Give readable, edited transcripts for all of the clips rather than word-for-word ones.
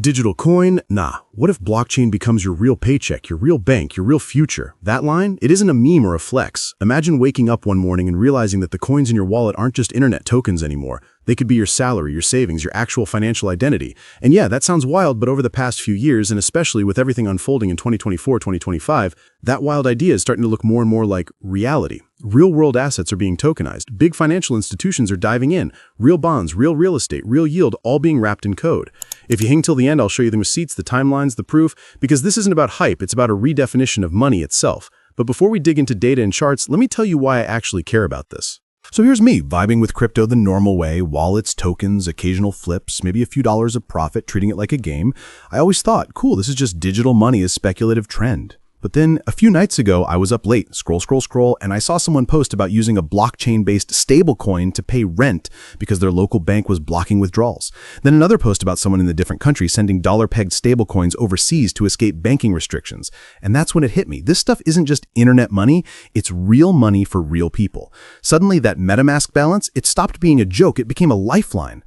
Digital coin? Nah. What if blockchain becomes your real paycheck, your real bank, your real future? That line? It isn't a meme or a flex. Imagine waking up one morning and realizing that the coins in your wallet aren't just internet tokens anymore. They could be your salary, your savings, your actual financial identity. And yeah, that sounds wild, but over the past few years, and especially with everything unfolding in 2024, 2025, that wild idea is starting to look more and more like reality. Real-world assets are being tokenized. Big financial institutions are diving in. Real bonds, real estate, real yield, all being wrapped in code. If you hang till the end, I'll show you the receipts, the timelines, the proof, because this isn't about hype, it's about a redefinition of money itself. But before we dig into data and charts, let me tell you why I actually care about this. So here's me, vibing with crypto the normal way, wallets, tokens, occasional flips, maybe a few dollars of profit, treating it like a game. I always thought, cool, this is just digital money as speculative trend. But then a few nights ago, I was up late, scroll, and I saw someone post about using a blockchain-based stablecoin to pay rent because their local bank was blocking withdrawals. Then another post about someone in a different country sending dollar-pegged stablecoins overseas to escape banking restrictions. And that's when it hit me. This stuff isn't just internet money, it's real money for real people. Suddenly, that MetaMask balance, it stopped being a joke, it became a lifeline.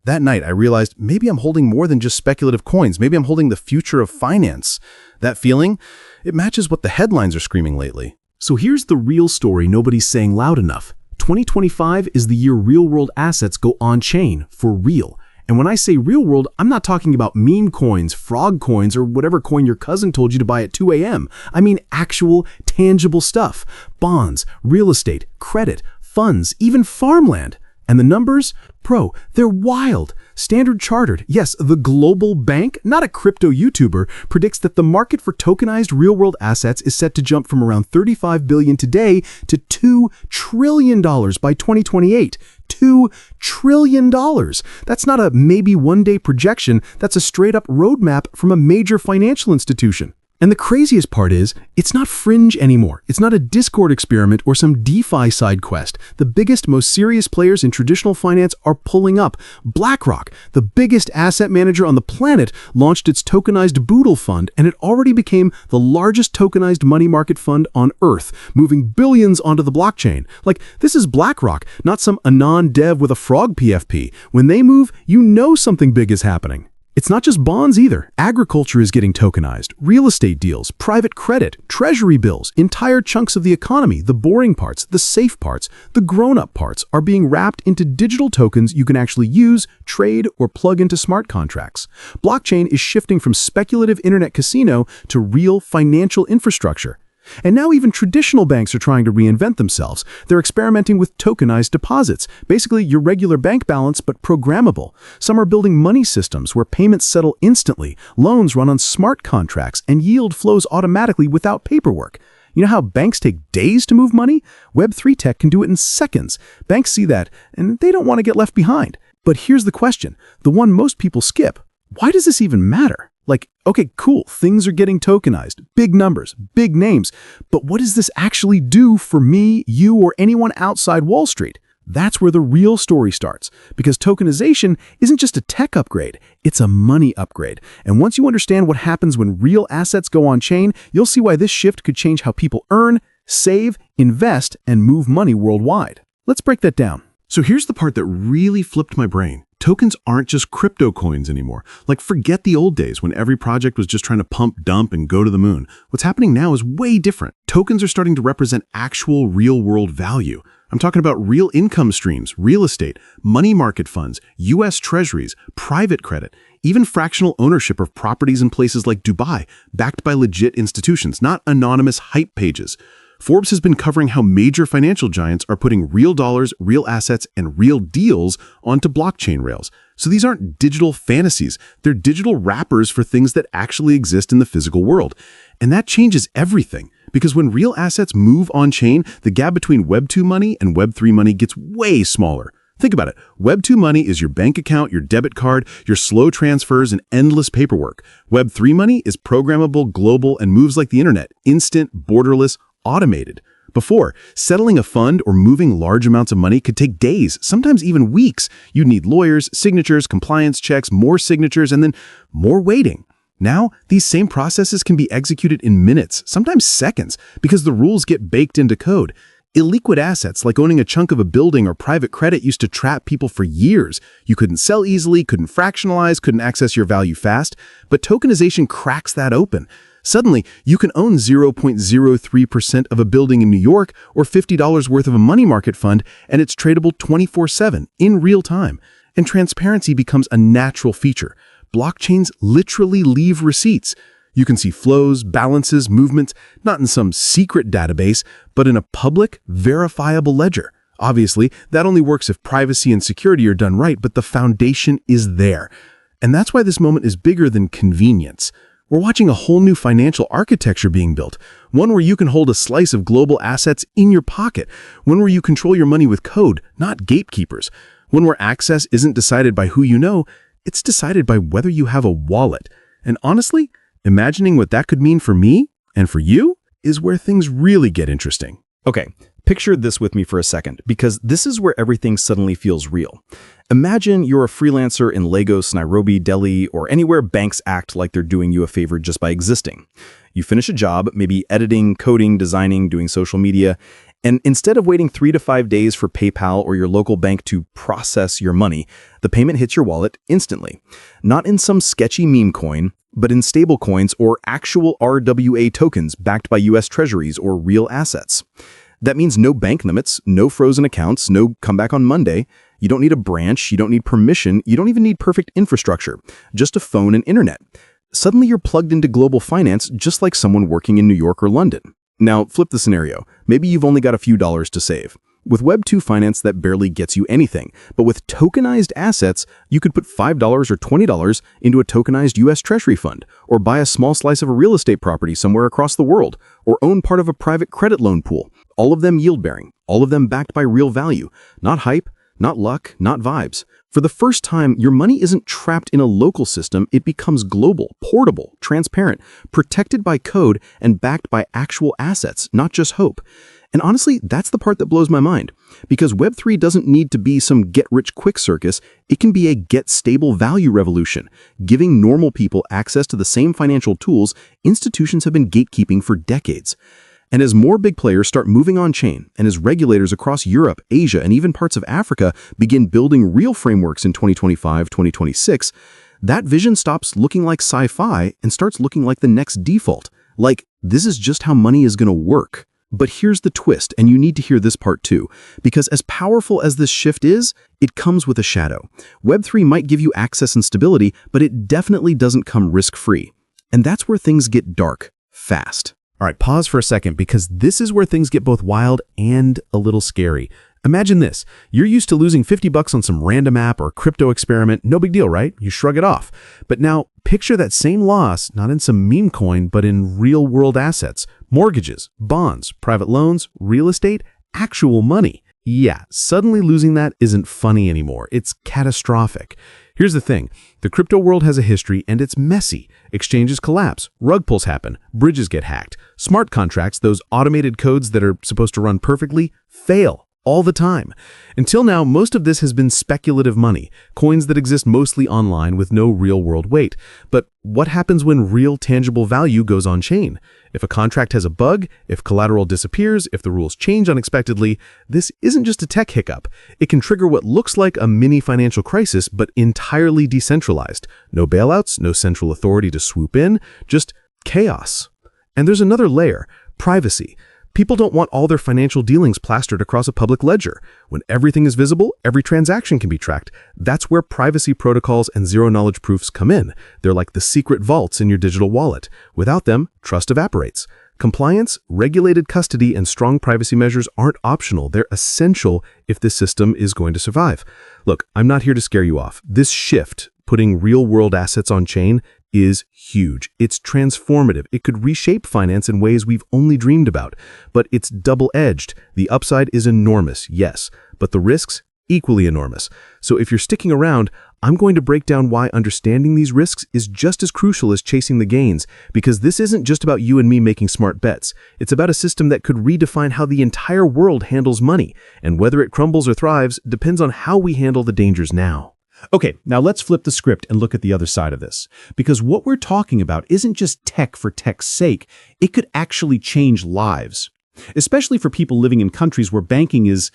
That night, I realized maybe I'm holding more than just speculative coins. Maybe I'm holding the future of finance. That feeling, it matches what the headlines are screaming lately. So here's the real story nobody's saying loud enough. 2025 is the year real-world assets go on-chain, for real. And when I say real-world, I'm not talking about meme coins, frog coins, or whatever coin your cousin told you to buy at 2 a.m. I mean actual, tangible stuff. Bonds, real estate, credit, funds, even farmland. And the numbers? Bro, they're wild. Standard Chartered, yes, the global bank, not a crypto YouTuber, predicts that the market for tokenized real-world assets is set to jump from around $35 billion today to $2 trillion by 2028. $2 trillion. That's not a maybe one-day projection, that's a straight-up roadmap from a major financial institution. And the craziest part is, it's not fringe anymore. It's not a Discord experiment or some DeFi side quest. The biggest, most serious players in traditional finance are pulling up. BlackRock, the biggest asset manager on the planet, launched its tokenized Boodle fund, and it already became the largest tokenized money market fund on Earth, moving billions onto the blockchain. Like, this is BlackRock, not some anon dev with a frog PFP. When they move, you know something big is happening. It's not just bonds either. Agriculture is getting tokenized. Real estate deals, private credit, treasury bills, entire chunks of the economy, the boring parts, the safe parts, the grown-up parts are being wrapped into digital tokens you can actually use, trade, or plug into smart contracts. Blockchain is shifting from speculative internet casino to real financial infrastructure. And now even traditional banks are trying to reinvent themselves. They're experimenting with tokenized deposits, basically your regular bank balance but programmable. Some are building money systems where payments settle instantly, loans run on smart contracts, and yield flows automatically without paperwork. You know how banks take days to move money? Web3 tech can do it in seconds. Banks see that, and they don't want to get left behind. But here's the question, the one most people skip. Why does this even matter? Like, okay, cool, things are getting tokenized, big numbers, big names, but what does this actually do for me, you, or anyone outside Wall Street? That's where the real story starts, because tokenization isn't just a tech upgrade, it's a money upgrade. And once you understand what happens when real assets go on-chain, you'll see why this shift could change how people earn, save, invest, and move money worldwide. Let's break that down. So here's the part that really flipped my brain. Tokens aren't just crypto coins anymore. Like, forget the old days when every project was just trying to pump, dump, and go to the moon. What's happening now is way different. Tokens are starting to represent actual real-world value. I'm talking about real income streams, real estate, money market funds, US treasuries, private credit, even fractional ownership of properties in places like Dubai, backed by legit institutions, not anonymous hype pages. Forbes has been covering how major financial giants are putting real dollars, real assets, and real deals onto blockchain rails. So these aren't digital fantasies. They're digital wrappers for things that actually exist in the physical world. And that changes everything. Because when real assets move on-chain, the gap between Web2 money and Web3 money gets way smaller. Think about it. Web2 money is your bank account, your debit card, your slow transfers, and endless paperwork. Web3 money is programmable, global, and moves like the internet, instant, borderless, automated. Before, settling a fund or moving large amounts of money could take days, sometimes even weeks. You'd need lawyers, signatures, compliance checks, more signatures, and then more waiting. Now, these same processes can be executed in minutes, sometimes seconds, because the rules get baked into code. Illiquid assets, like owning a chunk of a building or private credit, used to trap people for years. You couldn't sell easily, couldn't fractionalize, couldn't access your value fast. But tokenization cracks that open. Suddenly, you can own 0.03% of a building in New York or $50 worth of a money market fund, and it's tradable 24/7 in real time. And transparency becomes a natural feature. Blockchains literally leave receipts. You can see flows, balances, movements, not in some secret database, but in a public, verifiable ledger. Obviously, that only works if privacy and security are done right, but the foundation is there. And that's why this moment is bigger than convenience. We're watching a whole new financial architecture being built, one where you can hold a slice of global assets in your pocket, one where you control your money with code, not gatekeepers, one where access isn't decided by who you know, it's decided by whether you have a wallet. And honestly, imagining what that could mean for me and for you is where things really get interesting. Okay, picture this with me for a second, because this is where everything suddenly feels real. Imagine you're a freelancer in Lagos, Nairobi, Delhi, or anywhere banks act like they're doing you a favor just by existing. You finish a job, maybe editing, coding, designing, doing social media, and instead of waiting 3 to 5 days for PayPal or your local bank to process your money, the payment hits your wallet instantly. Not in some sketchy meme coin, but in stable coins or actual RWA tokens backed by US treasuries or real assets. That means no bank limits, no frozen accounts, no come back on Monday. You don't need a branch, you don't need permission, you don't even need perfect infrastructure, just a phone and internet. Suddenly you're plugged into global finance just like someone working in New York or London. Now, flip the scenario. Maybe you've only got a few dollars to save. With Web2 finance, that barely gets you anything. But with tokenized assets, you could put $5 or $20 into a tokenized US Treasury fund, or buy a small slice of a real estate property somewhere across the world, or own part of a private credit loan pool. All of them yield-bearing, all of them backed by real value. Not hype, not luck, not vibes. For the first time, your money isn't trapped in a local system, it becomes global, portable, transparent, protected by code, and backed by actual assets, not just hope. And honestly, that's the part that blows my mind. Because Web3 doesn't need to be some get-rich-quick circus, it can be a get-stable-value revolution, giving normal people access to the same financial tools institutions have been gatekeeping for decades. And as more big players start moving on-chain, and as regulators across Europe, Asia, and even parts of Africa begin building real frameworks in 2025, 2026, that vision stops looking like sci-fi and starts looking like the next default. Like, this is just how money is going to work. But here's the twist, and you need to hear this part too, because as powerful as this shift is, it comes with a shadow. Web3 might give you access and stability, but it definitely doesn't come risk-free. And that's where things get dark, fast. All right, pause for a second, because this is where things get both wild and a little scary. Imagine this. You're used to losing $50 on some random app or crypto experiment. No big deal, right? You shrug it off. But now picture that same loss, not in some meme coin, but in real-world assets. Mortgages, bonds, private loans, real estate, actual money. Yeah, suddenly losing that isn't funny anymore. It's catastrophic. Here's the thing. The crypto world has a history and it's messy. Exchanges collapse, rug pulls happen, bridges get hacked. Smart contracts, those automated codes that are supposed to run perfectly, fail all the time. Until now, most of this has been speculative money, coins that exist mostly online with no real-world weight. But what happens when real tangible value goes on-chain? If a contract has a bug, if collateral disappears, if the rules change unexpectedly, this isn't just a tech hiccup. It can trigger what looks like a mini financial crisis, but entirely decentralized. No bailouts, no central authority to swoop in, just chaos. And there's another layer, privacy. People don't want all their financial dealings plastered across a public ledger. When everything is visible, every transaction can be tracked. That's where privacy protocols and zero-knowledge proofs come in. They're like the secret vaults in your digital wallet. Without them, trust evaporates. Compliance, regulated custody, and strong privacy measures aren't optional. They're essential if this system is going to survive. Look, I'm not here to scare you off. This shift, putting real-world assets on-chain, is huge. It's transformative. It could reshape finance in ways we've only dreamed about. But it's double-edged. The upside is enormous, yes, but the risks, equally enormous. So if you're sticking around, I'm going to break down why understanding these risks is just as crucial as chasing the gains, because this isn't just about you and me making smart bets. It's about a system that could redefine how the entire world handles money, and whether it crumbles or thrives depends on how we handle the dangers now. Okay, now let's flip the script and look at the other side of this. Because what we're talking about isn't just tech for tech's sake, it could actually change lives. especially for people living in countries where banking is,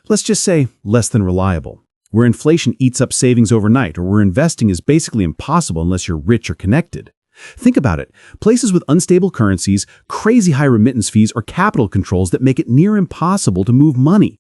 let's just say, less than reliable, where inflation eats up savings overnight, or where investing is basically impossible unless you're rich or connected. Think about it. Places with unstable currencies, crazy high remittance fees, or capital controls that make it near impossible to move money.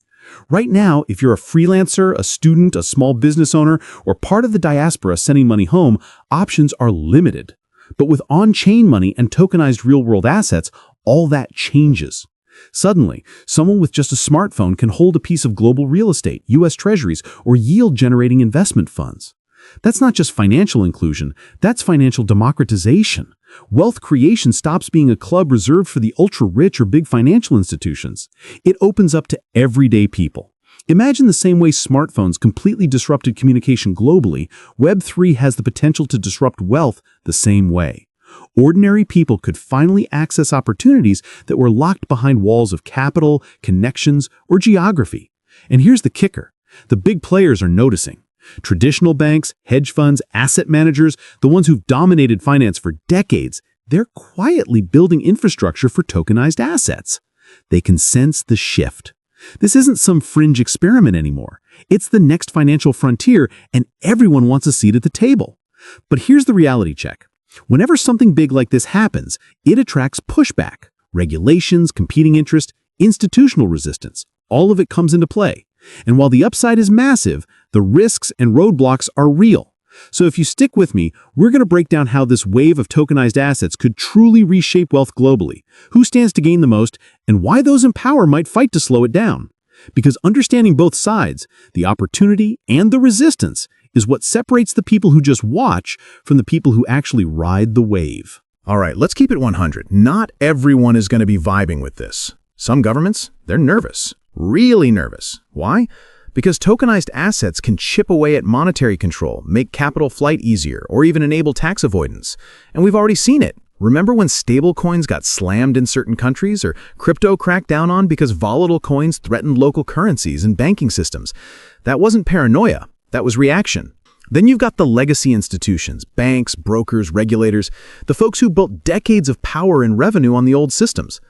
Right now, if you're a freelancer, a student, a small business owner, or part of the diaspora sending money home, options are limited. But with on-chain money and tokenized real-world assets, all that changes. Suddenly, someone with just a smartphone can hold a piece of global real estate, U.S. treasuries, or yield-generating investment funds. That's not just financial inclusion, that's financial democratization. Wealth creation stops being a club reserved for the ultra-rich or big financial institutions. It opens up to everyday people. Imagine the same way smartphones completely disrupted communication globally, Web3 has the potential to disrupt wealth the same way. Ordinary people could finally access opportunities that were locked behind walls of capital, connections, or geography. And here's the kicker. The big players are noticing. Traditional banks, hedge funds, asset managers, the ones who've dominated finance for decades, they're quietly building infrastructure for tokenized assets. They can sense the shift. This isn't some fringe experiment anymore. It's the next financial frontier, and everyone wants a seat at the table. But here's the reality check. Whenever something big like this happens, it attracts pushback. Regulations, competing interest, institutional resistance, all of it comes into play. And while the upside is massive, the risks and roadblocks are real. So if you stick with me, we're going to break down how this wave of tokenized assets could truly reshape wealth globally, who stands to gain the most, and why those in power might fight to slow it down. Because understanding both sides, the opportunity and the resistance, is what separates the people who just watch from the people who actually ride the wave. All right, let's keep it 100. Not everyone is going to be vibing with this. Some governments, they're nervous. Really nervous. Why? Because tokenized assets can chip away at monetary control, make capital flight easier, or even enable tax avoidance. And we've already seen it. Remember when stablecoins got slammed in certain countries, or crypto cracked down on because volatile coins threatened local currencies and banking systems? That wasn't paranoia. That was reaction. Then you've got the legacy institutions, banks, brokers, regulators, the folks who built decades of power and revenue on the old systems.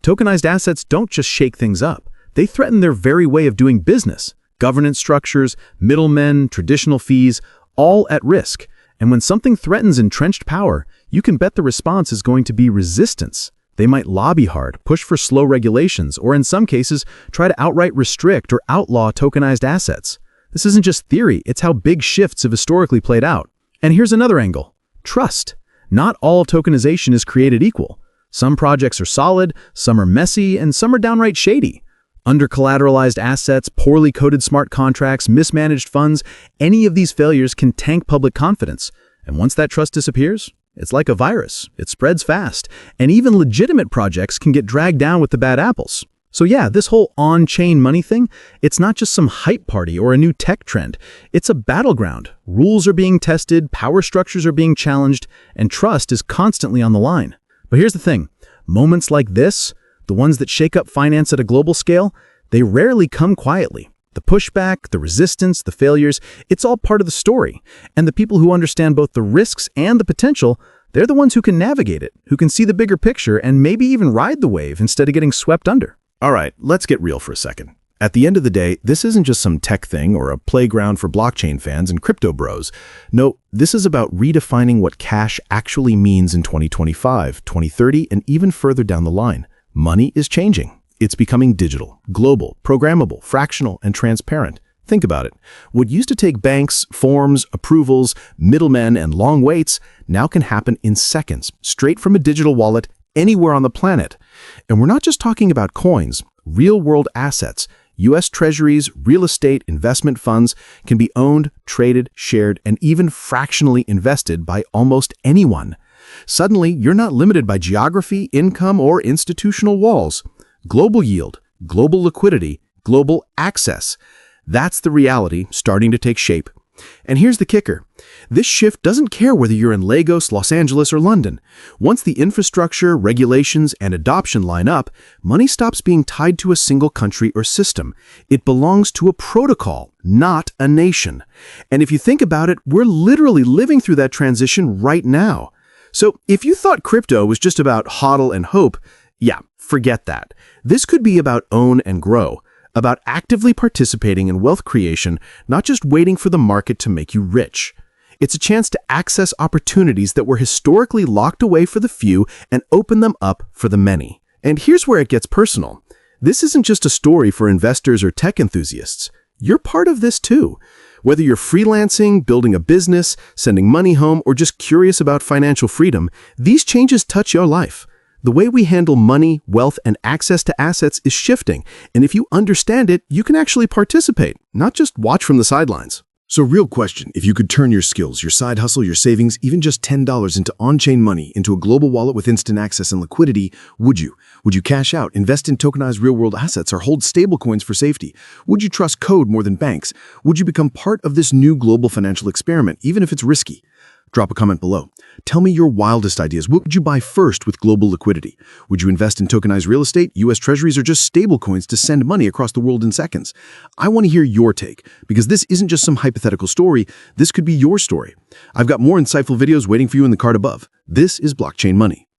Tokenized assets don't just shake things up. They threaten their very way of doing business. Governance structures, middlemen, traditional fees, all at risk. And when something threatens entrenched power, you can bet the response is going to be resistance. They might lobby hard, push for slow regulations, or in some cases, try to outright restrict or outlaw tokenized assets. This isn't just theory, it's how big shifts have historically played out. And here's another angle. Trust. Not all tokenization is created equal. Some projects are solid, some are messy, and some are downright shady. Under-collateralized assets, poorly coded smart contracts, mismanaged funds, any of these failures can tank public confidence. And once that trust disappears, it's like a virus. It spreads fast. And even legitimate projects can get dragged down with the bad apples. So yeah, this whole on-chain money thing, it's not just some hype party or a new tech trend. It's a battleground. Rules are being tested, power structures are being challenged, and trust is constantly on the line. But here's the thing. Moments like this, the ones that shake up finance at a global scale, they rarely come quietly. The pushback, the resistance, the failures, it's all part of the story. And the people who understand both the risks and the potential, they're the ones who can navigate it, who can see the bigger picture and maybe even ride the wave instead of getting swept under. All right, let's get real for a second. At the end of the day, this isn't just some tech thing or a playground for blockchain fans and crypto bros. No, this is about redefining what cash actually means in 2025, 2030, and even further down the line. Money is changing. It's becoming digital, global, programmable, fractional, and transparent. Think about it. What used to take banks, forms, approvals, middlemen, and long waits now can happen in seconds, straight from a digital wallet anywhere on the planet. And we're not just talking about coins. Real-world assets, U.S. treasuries, real estate, investment funds can be owned, traded, shared, and even fractionally invested by almost anyone. Suddenly, you're not limited by geography, income, or institutional walls. Global yield, global liquidity, global access. That's the reality starting to take shape. And here's the kicker. This shift doesn't care whether you're in Lagos, Los Angeles, or London. Once the infrastructure, regulations, and adoption line up, money stops being tied to a single country or system. It belongs to a protocol, not a nation. And if you think about it, we're literally living through that transition right now. So if you thought crypto was just about hodl and hope, Yeah, forget that. This could be about own and grow, about actively participating in wealth creation, not just waiting for the market to make you rich. It's a chance to access opportunities that were historically locked away for the few and open them up for the many. And here's where it gets personal. This isn't just a story for investors or tech enthusiasts. You're part of this too. Whether you're freelancing, building a business, sending money home, or just curious about financial freedom, these changes touch your life. The way we handle money, wealth, and access to assets is shifting, and if you understand it, you can actually participate, not just watch from the sidelines. So real question, if you could turn your skills, your side hustle, your savings, even just $10 into on-chain money, into a global wallet with instant access and liquidity, would you? Would you cash out, invest in tokenized real-world assets, or hold stablecoins for safety? Would you trust code more than banks? Would you become part of this new global financial experiment, even if it's risky? Drop a comment below. Tell me your wildest ideas. What would you buy first with global liquidity? Would you invest in tokenized real estate, US treasuries, or just stablecoins to send money across the world in seconds? I want to hear your take, because this isn't just some hypothetical story. This could be your story. I've got more insightful videos waiting for you in the card above. This is Blockchain Money.